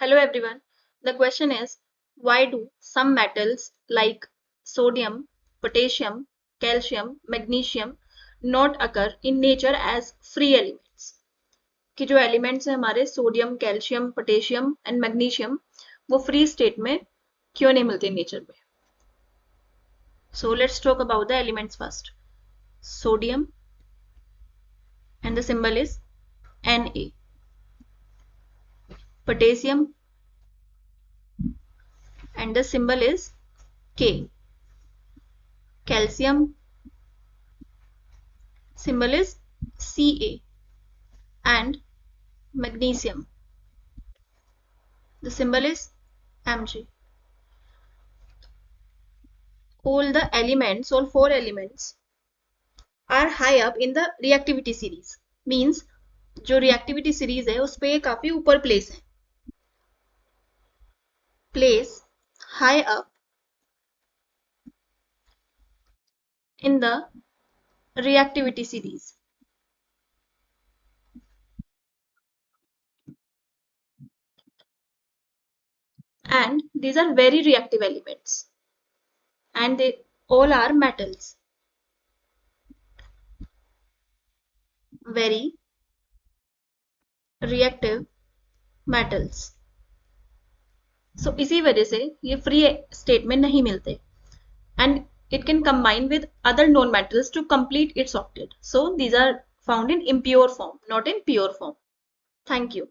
Hello everyone. The question is, why do some metals like sodium, potassium, calcium, magnesium not occur in nature as free elements? कि जो elements हैं हमारे sodium, calcium, potassium and magnesium वो free state में क्यों नहीं मिलते nature में? So let's talk about the elements first. Sodium and the symbol is Na. Potassium and the symbol is K. Calcium symbol is Ca, and magnesium, the symbol is Mg. All the elements, all four elements are high up in the reactivity series. Means जो reactivity series है उस पे काफी ऊपर place है. Place high up in the reactivity series. And these are very reactive elements. And they all are metals. Very reactive metals. So इसी वजह से ये free state में नहीं मिलते. And it can combine with other known metals to complete its octet. So these are found in impure form, not in pure form. Thank you.